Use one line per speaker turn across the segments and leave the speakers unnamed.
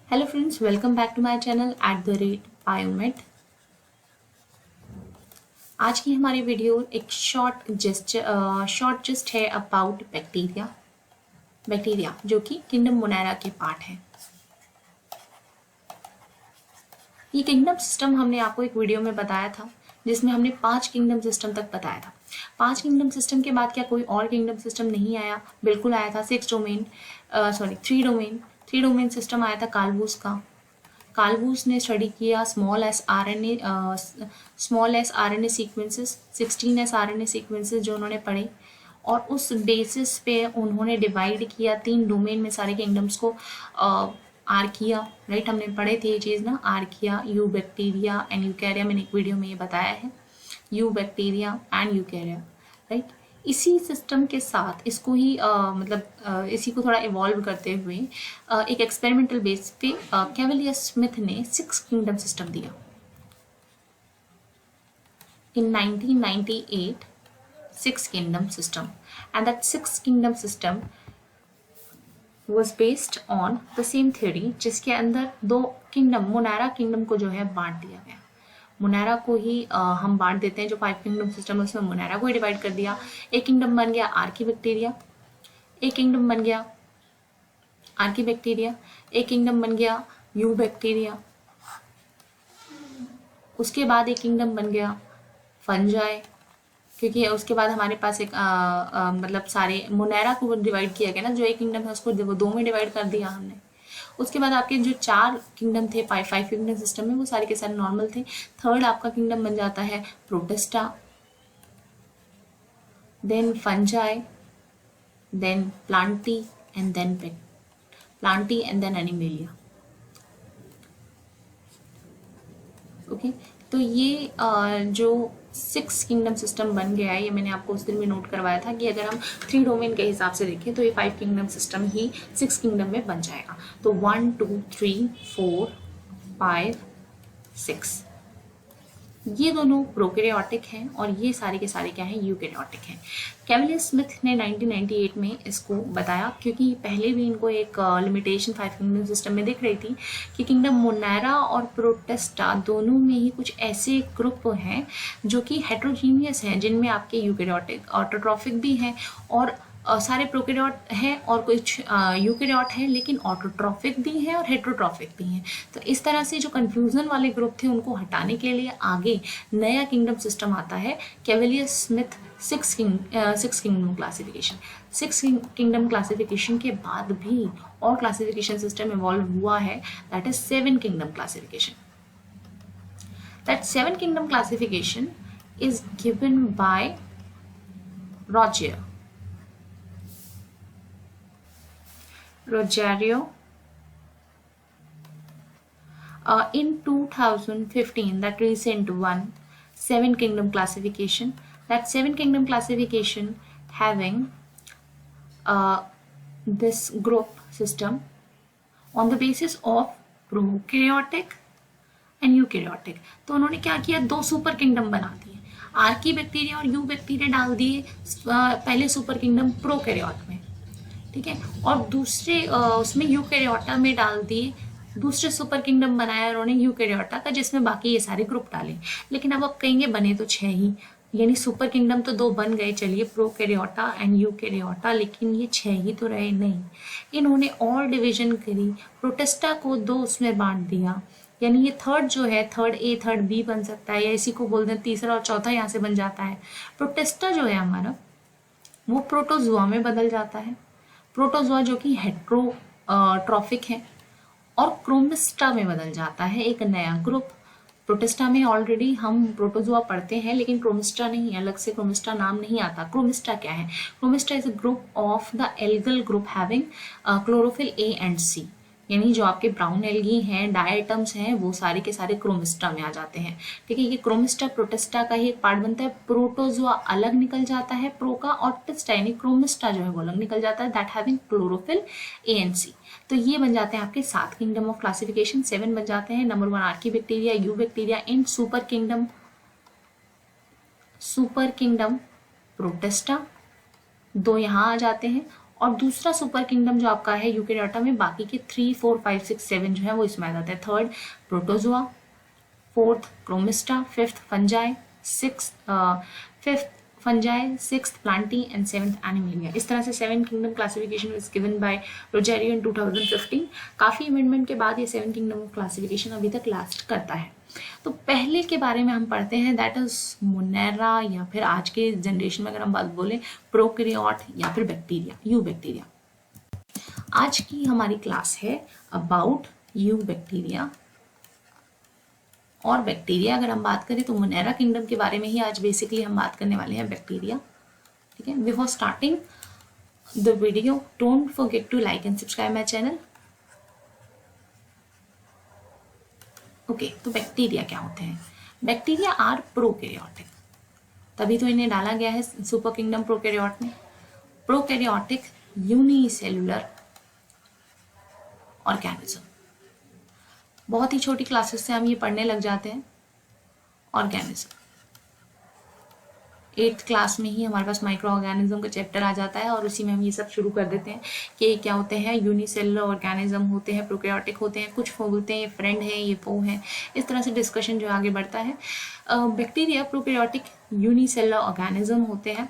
Hello friends, welcome back to my channel @biomed। आज की हमारी वीडियो एक शॉर्ट जस्ट है अबाउट बैक्टीरिया जो कि किंगडम मोनेरा के पार्ट है। ये किंगडम सिस्टम हमने आपको एक वीडियो में बताया था जिसमें हमने 5 किंगडम सिस्टम तक बताया था। 5 किंगडम सिस्टम के बाद क्या कोई और किंगडम सिस्टम नहीं आया? बिल्कुल आया था। 3 डोमेन सिस्टम आया था कालवूस का। कालवूस ने स्टडी किया small S R N A sequences, 16 S R N A sequences जो उन्होंने पढ़े, और उस बेसिस पे उन्होंने डिवाइड किया 3 डोमेन में सारे किंगडम्स को। आर्किया, राइट, हमने पढ़े थे ये चीज़ ना, आर्किया, यू बैक्टीरिया एंड यूकैरिया। मैंने एक वीडियो में ये बताया है, यू बैक्टीरिया एंड यूकैरिया, राइट। इसी सिस्टम के साथ इसको ही इसी को थोड़ा इवॉल्व करते हुए एक एक्सपेरिमेंटल बेस पे कैवलियर स्मिथ ने 6 किंगडम सिस्टम दिया इन 1998। 6 kingdom system, and that 6 kingdom system was based on the same theory, जिसके अंदर 2 किंगडम, मोनेरा किंगडम को जो है बांट दिया गया। मोनेरा को ही हम बांट देते हैं, जो 5 किंगडम सिस्टम है उसमें मोनेरा को ही डिवाइड कर दिया। एक किंगडम बन गया आर्की बैक्टीरिया, एक किंगडम बन गया आर्की बैक्टीरिया, एक किंगडम बन गया यू बैक्टीरिया, उसके बाद एक किंगडम बन गया फंजाई, क्योंकि उसके बाद हमारे पास एक सारे मोनेरा को डिवाइड किया गया ना, जो एक किंगडम है उसको 2 में डिवाइड कर दिया हमने। उसके बाद आपके जो 4 किंगडम थे 5 किंगडम सिस्टम में, वो सारे के सारे नॉर्मल थे। थर्ड आपका किंगडम बन जाता है protista, then fungi, then plantae and then animalia. Okay, तो ये जो 6 किंगडम सिस्टम बन गया है, ये मैंने आपको उस दिन में नोट करवाया था कि अगर हम 3 डोमेन के हिसाब से देखें तो ये 5 किंगडम सिस्टम ही 6 किंगडम में बन जाएगा। तो 1 2 3 4 5 6 ये दोनों प्रोकैरियोटिक हैं और ये सारे के सारे क्या हैं, यूकैरियोटिक हैं। कैवलियर स्मिथ ने 1998 में इसको बताया, क्योंकि पहले भी इनको एक लिमिटेशन 5 किंगडम सिस्टम में दिख रही थी कि किंगडम मोनेरा और प्रोटिस्टा दोनों में ही कुछ ऐसे ग्रुप हैं जो कि हेट्रोजीनियस हैं, जिनमें आपके यूकैरियोटिक ऑटोट्रॉफिक भी हैं और सारे प्रोकैरियोट हैं और कुछ यूकैरियोट हैं, लेकिन ऑटोट्रॉफिक भी हैं और हेट्रोट्रॉफिक भी हैं। तो इस तरह से जो कंफ्यूजन वाले ग्रुप थे उनको हटाने के लिए आगे नया किंगडम सिस्टम आता है, Cavalier Smith 6 kingdom classification. 6 kingdom classification के बाद भी और क्लासिफिकेशन सिस्टम इवॉल्व हुआ है, that is 7 kingdom classification. That 7 kingdom classification is given bye Rogerio in 2015, that recent one, 7 kingdom classification. That 7 kingdom classification having this group system on the basis of prokaryotic and eukaryotic. तो उन्होंने क्या किया, 2 super kingdom बना दिए, Archie bacteria और you bacteria डाल दिए पहले सुपर किंगडम प्रोकैरियोट में, ठीक है, और दूसरे उसमें यूकैरियोटा में डाल दिए, दूसरे सुपर किंगडम बनाया उन्होंने यूकैरियोटा का, जिसमें बाकी ये सारे ग्रुप डाले। लेकिन अब आप कहेंगे बने तो 6 ही, यानी सुपर किंगडम तो 2 बन गए, चलिए, प्रोकैरियोटा एंड यूकैरियोटा, लेकिन ये 6 ही तो रहे नहीं। इन्होंने और डिवीजन करी, प्रोटिस्टा को 2 उसमें बांट दिया, यानी ये थर्ड जो है, थर्ड ए थर्ड बी बन सकता है, या इसी को बोलते हैं तीसरा और चौथा यहाँ से बन जाता है। प्रोटिस्टा जो है हमारा वो प्रोटोजुआ में बदल जाता है, प्रोटोजुआ जो कि हेट्रोट्रॉफिक है, और क्रोमिस्टा में बदल जाता है एक नया ग्रुप। प्रोटिस्टा में ऑलरेडी हम प्रोटोजुआ पढ़ते हैं, लेकिन क्रोमिस्टा नहीं, अलग से क्रोमिस्टा नाम नहीं आता। क्रोमिस्टा क्या है? Chromista is a group of the algal group having chlorophyll A and C, यानी जो आपके ब्राउन एल्गी हैं, डायटम्स हैं, वो सारे के सारे क्रोमिस्टा में आ जाते हैं, ठीक है। ये क्रोमिस्टा प्रोटिस्टा का ही एक पार्ट बनता है। प्रोटोजुआ अलग निकल जाता है प्रो का, और टिस्टा यानी क्रोमिस्टा जो है वो अलग निकल जाता है, that having chlorophyll A and C. तो ये बन जाते हैं आपके 7 किंगडम ऑफ क्लासिफिकेशन, 7 बन जाते हैं। Number 1 Archie bacteria, you bacteria, in super kingdom protista, 2 यहाँ आ जाते हैं, और दूसरा सुपर किंगडम जो आपका है यूकेरियोटा में, बाकी के 3, 4, 5, 6, 7 जो है वो इसमें आ जाता है। Third Protozoa, fourth Chromista, fifth Fungi, sixth Plantae and seventh Animalia. इस तरह से 7 kingdom classification is given by Ruggiero in 2015। काफ़ी अमेंडमेंट के बाद ये 7 किंगडम क्लासिफिकेशन अभी तक लास्ट करता है। तो पहले के बारे में हम पढ़ते हैं, दैट इज मोनेरा, या फिर आज के जनरेशन में अगर हम बात बोले प्रोकैरियोट या फिर बैक्टीरिया, यू बैक्टीरिया। आज की हमारी क्लास है अबाउट यू बैक्टीरिया और बैक्टीरिया। अगर हम बात करें तो मोनेरा किंगडम के बारे में ही आज बेसिकली हम बात करने वाले हैं, बैक्टीरिया। ठीक है, before starting the video don't forget to like and subscribe my channel. Okay, तो बैक्टीरिया क्या होते हैं? बैक्टीरिया आर प्रोकैरियोटिक, तभी तो इन्हें डाला गया है सुपर किंगडम प्रोकैरियोट में। Prokaryotic unicellular organism. बहुत ही छोटी क्लासेस से हम ये पढ़ने लग जाते हैं ऑर्गेनिज्म। 8th क्लास में ही हमारे पास माइक्रो ऑर्गेनिज्म का चैप्टर आ जाता है और उसी में हम ये सब शुरू कर देते हैं कि क्या होते हैं, यूनिसेलुलर ऑर्गेनिज्म होते हैं, प्रोकैरियोटिक होते हैं, कुछ बोलते हैं ये फ्रेंड है, ये फो है। इस तरह से डिस्कशन जो आगे बढ़ता है। बैक्टीरिया प्रोकैरियोटिक यूनिसेलुलर ऑर्गेनिज्म होते हैं।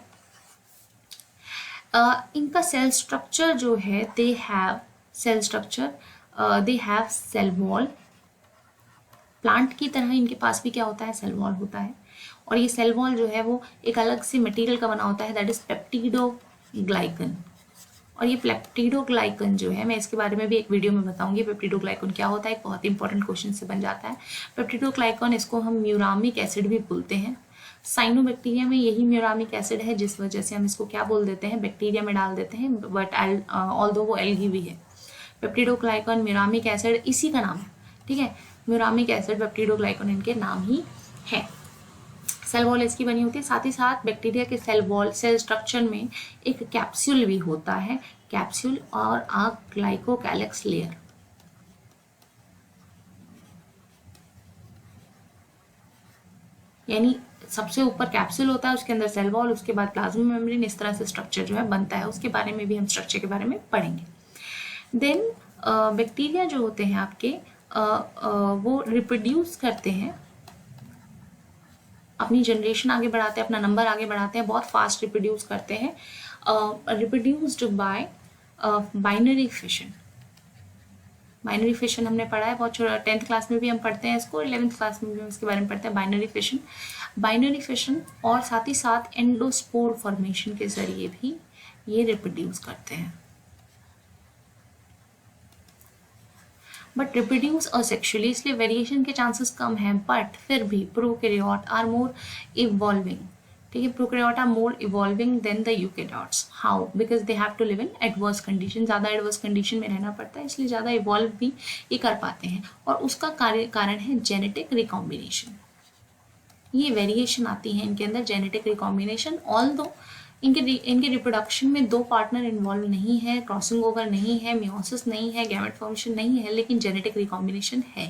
इनका सेल स्ट्रक्चर जो है, they have cell wall. Plant की तरह इनके पास भी क्या होता है, सेल वॉल होता है। और ये सेल वॉल जो है वो एक अलग से मटेरियल का बना होता है, दैट इज पेप्टिडोग्लाइकन। और ये पेप्टिडोग्लाइकन जो है, मैं इसके बारे में भी एक वीडियो में बताऊंगी पेप्टिडोग्लाइकन क्या होता है, एक बहुत इंपॉर्टेंट क्वेश्चन से बन जाता है। पेप्टिडोग्लाइकन, इसको हम म्यूरामिक एसिड भी बोलते हैं। साइनोबैक्टीरिया में यही म्यूरामिक एसिड है, जिस वजह से हम इसको क्या बोल देते हैं, बैक्टीरिया में डाल देते हैं, बट ऑल्दो वो एल्गी भी है। पेप्टिडोग्लाइकन, म्यूरामिक एसिड इसी का नाम है। ठीक है, म्यूरामिक एसिड, पेप्टिडोग्लाइकन इनके नाम ही है। सेल वॉल इसकी बनी होती है। साथ ही साथ बैक्टीरिया के सेल वॉल, सेल स्ट्रक्चर में एक कैप्सूल भी होता है, कैप्सूल और अ ग्लाइकोकैलिक्स लेयर। यानी सबसे ऊपर कैप्सूल होता है, उसके अंदर सेल वॉल, उसके बाद प्लाज्मा मेम्ब्रेन। इस तरह से स्ट्रक्चर जो है बनता है, उसके बारे में भी हम स्ट्रक्चर के बारे में पढ़ेंगे। देन बैक्टीरिया जो होते हैं आपके वो रिप्रोड्यूस करते हैं, अपनी जनरेशन आगे बढ़ाते हैं, अपना नंबर आगे बढ़ाते हैं, बहुत फास्ट रिप्रोड्यूस करते हैं। Reproduced bye binary fission. Binary fission हमने पढ़ा है बहुत छोटा, 10th क्लास में भी हम पढ़ते हैं इसको, 11th क्लास में भी हम इसके बारे में पढ़ते हैं, बाइनरी फिशन। और साथ ही साथ एंडोस्पोर फॉर्मेशन के जरिए भी ये रिप्रोड्यूस करते हैं, बट रिप्रोड्यूस असेक्सुअली, इसलिए वेरिएशन के चांसेस कम हैं। बट फिर भी प्रोकैरियोट आर मोर इवॉल्विंग। ठीक है, prokaryote are more evolving than the eukaryotes. How? Because they have to live in adverse condition, ज़्यादा एडवर्स कंडीशन में रहना पड़ता है, इसलिए ज़्यादा इवॉल्व भी ये कर पाते हैं। और उसका कारण है जेनेटिक रिकॉम्बिनेशन। ये वेरिएशन आती है इनके अंदर, जेनेटिक रिकॉम्बिनेशन। ऑल्दो इनके रिप्रोडक्शन में 2 पार्टनर इन्वॉल्व नहीं है, क्रॉसिंग ओवर नहीं है, मियोसिस नहीं है, गैमेट फॉर्मेशन नहीं है, लेकिन जेनेटिक रिकॉम्बिनेशन है।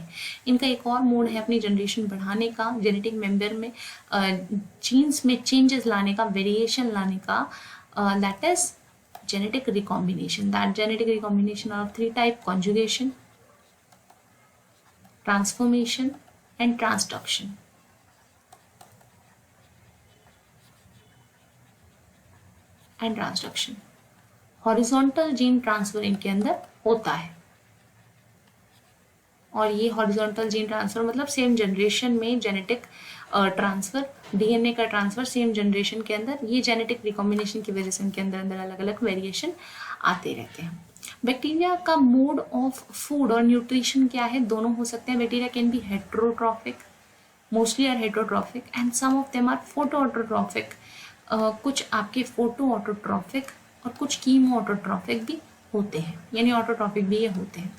इनका एक और मोड है अपनी जनरेशन बढ़ाने का, जेनेटिक मेंबर में जीन्स में चेंजेस लाने का, वेरिएशन लाने का, that is genetic recombination. That genetic recombination of 3 type: conjugation, transformation and transduction. And transduction, horizontal gene transfer इनके अंदर होता है। और ये हॉरिजॉन्टल जीन ट्रांसफर मतलब सेम जनरेशन में जेनेटिक ट्रांसफर, डीएनए का ट्रांसफर सेम जनरेशन के अंदर, ये जेनेटिक रिकॉम्बिनेशन की वजह से इनके अंदर अलग अलग वेरिएशन आते रहते हैं। बैक्टीरिया का मोड ऑफ फूड और न्यूट्रिशन क्या है? दोनों हो सकते हैं। Bacteria can be heterotrophic, mostly are heterotrophic, and some of them are photoautotrophic. कुछ आपके फोटो ऑटोट्रॉफिक और कुछ कीमो ऑटोट्रॉफिक भी होते हैं, यानी ऑटोट्रॉफिक भी ये होते हैं।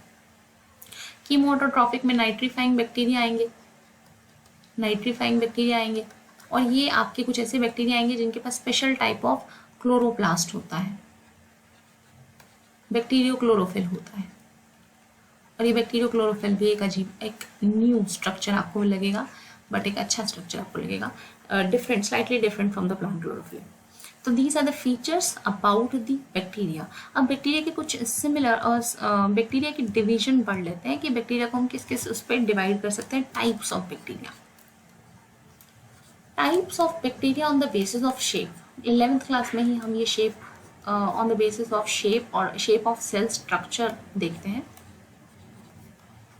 कीमो ऑटोट्रॉफिक में नाइट्रीफाइंग बैक्टीरिया आएंगे, और ये आपके कुछ ऐसे बैक्टीरिया आएंगे जिनके पास स्पेशल टाइप ऑफ क्लोरोप्लास्ट होता है, बैक्टीरियो क्लोरोफिल होता है। और ये बैक्टीरियो क्लोरोफिल भी एक अजीब, एक न्यू स्ट्रक्चर आपको लगेगा, बट एक अच्छा स्ट्रक्चर आपको लगेगा, slightly different from the plant chlorophyll. तो these are the features about the bacteria. अब बैक्टीरिया के कुछ सिमिलर और बैक्टीरिया की डिवीजन पढ़ लेते हैं कि बैक्टीरिया को हम किस किस उस पर डिवाइड कर सकते हैं। Types of bacteria, types of bacteria on the basis of shape. 11th class में ही हम ये shape on the basis of shape और शेप ऑफ सेल स्ट्रक्चर देखते हैं।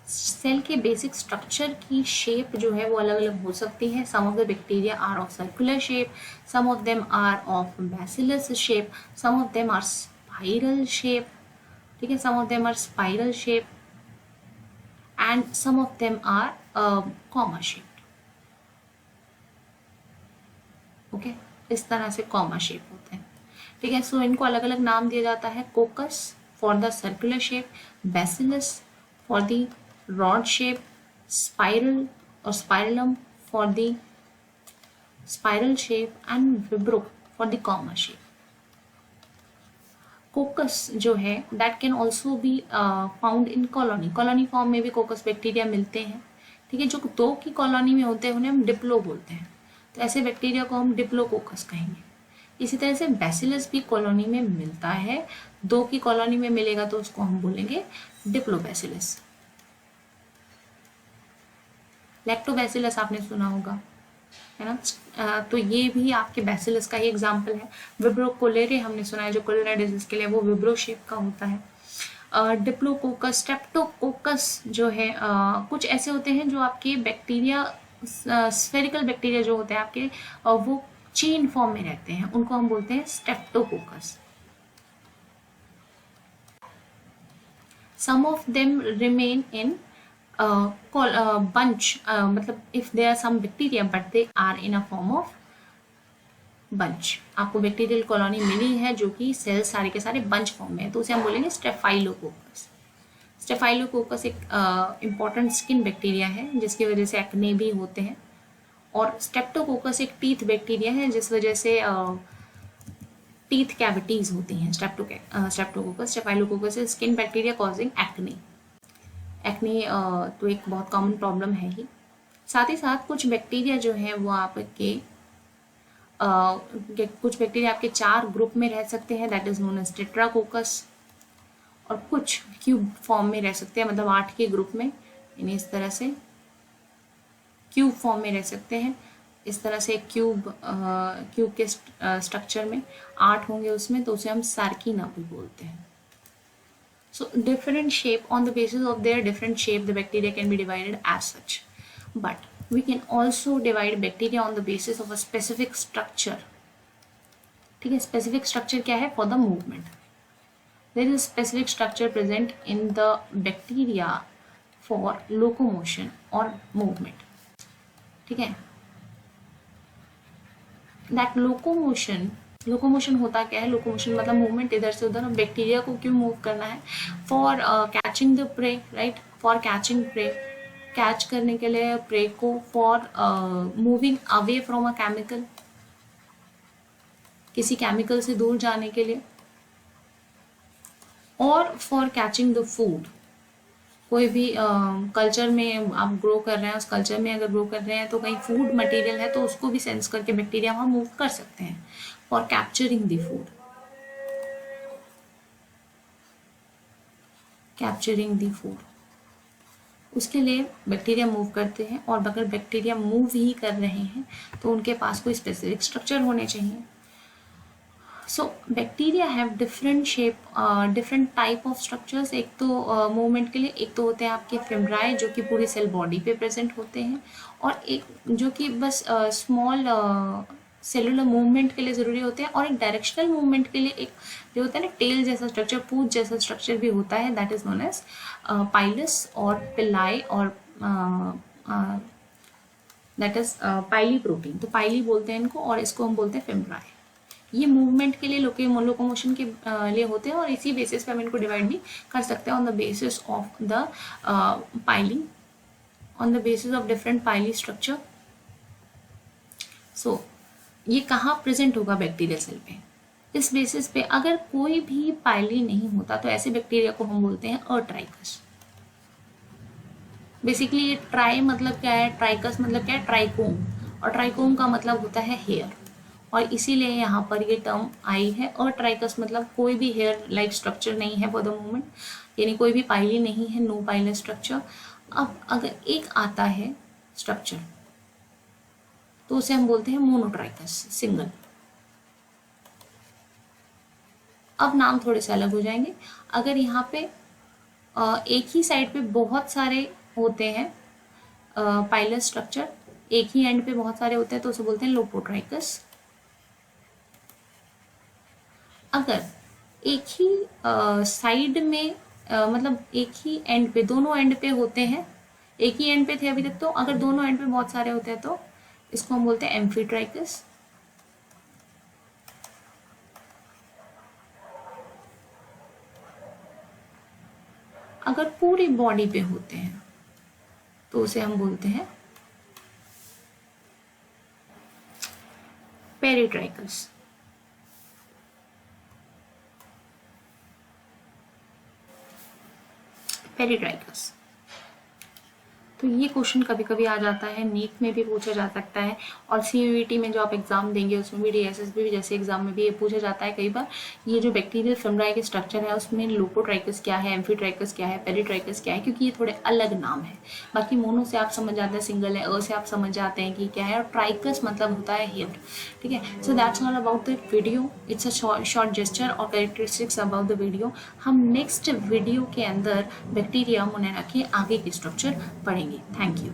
सेल के बेसिक स्ट्रक्चर की शेप जो है वो अलग अलग हो सकती है। Some of the bacteria are of circular shape, some of them are of bacillus shape, some of them are spiral shape, ठीक है, some of them are spiral shape and some of them are comma shape. Okay, इस तरह से comma shape होते हैं, ठीक है। सो इनको अलग अलग नाम दिया जाता है। Coccus for the circular shape, bacillus for the rod shape, spiral और spirillum for the spiral shape and vibrio for the comma shape. Coccus जो है that can also be found in colony, colony form में भी कोकस bacteria मिलते हैं, ठीक है। जो 2 की कॉलोनी में होते हैं उन्हें हम डिप्लो बोलते हैं, तो ऐसे बैक्टीरिया को हम डिप्लोकोकस कहेंगे। इसी तरह से बैसिलस भी कॉलोनी में मिलता है, 2 की कॉलोनी में मिलेगा तो उसको हम बोलेंगे डिप्लोबैसिलस। लैक्टोबैसिलस आपने सुना होगा, है ना। तो ये भी आपके बैसिलस का ही एग्जाम्पल है। विब्रो कोलेरे हमने सुना है, जो कोलेरा डिजीज के लिए वो विब्रो शेप का होता है। डिप्लोकोकस, स्ट्रेप्टोकोकस जो है कुछ ऐसे होते हैं जो आपके बैक्टीरिया स्फेरिकल बैक्टीरिया जो होते हैं आपके वो चेन फॉर्म में रहते हैं, उनको हम बोलते हैं streptococcus. Some of them remain in bunch, मतलब if there are some bacteria but they are in a form of bunch। आपको बैक्टीरियल कॉलोनी मिली है जो कि सेल सारे के सारे बंच फॉर्म में है, तो उसे हम बोलेंगे स्टेफाइलोकोकस। स्टेफाइलोकोकस एक इम्पॉर्टेंट स्किन बैक्टीरिया है जिसकी वजह से एक्ने भी होते हैं, और स्टेप्टोकोकस एक टीथ बैक्टीरिया है जिस वजह से टीथ कैविटीज होती हैं। Streptococcus, staphylococcus skin bacteria causing acne. Acne तो एक बहुत कॉमन प्रॉब्लम है ही। साथ ही साथ कुछ बैक्टीरिया जो है वो आपके कुछ बैक्टीरिया आपके 4 ग्रुप में रह सकते हैं, that is known as tetracoccus, और कुछ क्यूब फॉर्म में रह सकते हैं, मतलब 8 के ग्रुप में, यानी इस तरह से क्यूब फॉर्म में रह सकते हैं। इस तरह से क्यूब के स्ट्रक्चर में 8 होंगे उसमें, तो उसे हम सार्कीना भी बोलते हैं। So different shape, on the basis of their different shape the bacteria can be divided as such, but we can also divide bacteria on the basis of a specific structure, ठीक है। specific structure क्या है? For the movement, there is a specific structure present in the bacteria for locomotion or movement, ठीक है। that locomotion होता क्या है? Locomotion मतलब मूवमेंट इधर से उधर। बैक्टीरिया को क्यों मूव करना है? For catching the prey, right, for catching prey, catch करने के लिए प्रे को, for moving away from a chemical, किसी केमिकल से दूर जाने के लिए, और फॉर कैचिंग द फूड। कोई भी कल्चर में आप ग्रो कर रहे हैं, उस कल्चर में अगर ग्रो कर रहे हैं तो कहीं फूड मटेरियल है तो उसको भी सेंस करके बैक्टीरिया वहां मूव कर सकते हैं। For capturing the food, capturing the food, उसके लिए बैक्टीरिया मूव करते हैं। और अगर बैक्टीरिया मूव ही कर रहे हैं तो उनके पास कोई स्पेसिफिक स्ट्रक्चर होने चाहिए। So bacteria have different shape, different type of structures. एक तो मूवमेंट के लिए, एक तो होते हैं आपके फेम्ब्राई जो कि पूरी सेल बॉडी पे प्रेजेंट होते हैं, और एक जो कि बस स्मॉल सेलुलर मूवमेंट के लिए ज़रूरी होते हैं, और एक डायरेक्शनल मूवमेंट के लिए एक जो होता है ना टेल जैसा स्ट्रक्चर, पूंछ जैसा स्ट्रक्चर भी होता है, that is known as pilus और पिलाई, और दैट इज पाइली प्रोटीन। तो पाइली बोलते हैं इनको, और इसको हम बोलते हैं फेम्ब्राई। ये मूवमेंट के लिए, लोकोमोशन के लिए होते हैं, और इसी बेसिस पे हम इनको डिवाइड भी कर सकते हैं on the basis of the piling, on the basis of different pili structure. So ये कहाँ प्रेजेंट होगा? बैक्टीरिया सेल पे। इस बेसिस पे अगर कोई भी पाइली नहीं होता तो ऐसे बैक्टीरिया को हम बोलते हैं अट्राइकस। बेसिकली ये ट्राई मतलब क्या है? ट्राइकस मतलब क्या है? ट्राइकोम, और ट्राइकोम का मतलब होता है हेयर, और इसीलिए यहाँ पर ये टर्म आई है। और ट्राइकस मतलब कोई भी हेयर लाइक स्ट्रक्चर नहीं है फॉर द मोमेंट, यानी कोई भी पाइली नहीं है, नो पाइलर स्ट्रक्चर। अब अगर एक आता है स्ट्रक्चर तो उसे हम बोलते हैं मोनोट्राइकस, सिंगल। अब नाम थोड़े से अलग हो जाएंगे। अगर यहाँ पे एक ही साइड पे बहुत सारे होते हैं पाइलर स्ट्रक्चर, एक ही एंड पे बहुत सारे होते हैं तो उसे बोलते हैं लोपोट्राइकस। अगर एक ही साइड में मतलब एक ही एंड पे, दोनों एंड पे होते हैं, एक ही एंड पे थे अभी तक, तो अगर दोनों एंड पे बहुत सारे होते हैं तो इसको हम बोलते हैं एम्फीट्राइकस। अगर पूरी बॉडी पे होते हैं तो उसे हम बोलते हैं पेरिट्राइकस। पेरिट्राइकस। तो ये क्वेश्चन कभी कभी आ जाता है, नीट में भी पूछा जा सकता है, और सीयूईटी में जो आप एग्जाम देंगे उसमें भी, डीएसएसबी भी जैसे एग्जाम में भी ये पूछा जाता है कई बार। ये जो बैक्टीरियल फेमराई के स्ट्रक्चर है उसमें लोपोट्राइकस क्या है, एम्फीट्राइकस क्या है, पेरिट्राइकस क्या है, क्योंकि ये थोड़े अलग नाम है। बाकी मोनो से आप समझ जाते हैं सिंगल है, अ से आप समझ जाते हैं कि क्या है, और ट्राइकस मतलब होता है हेयर। ठीक है, so that's all about the video. It's a short gesture और कैरेक्टरिस्टिक्स अबाउट द वीडियो। हम नेक्स्ट वीडियो के अंदर बैक्टीरिया मोनेरा के आगे के स्ट्रक्चर पढ़ेंगे। Thank you.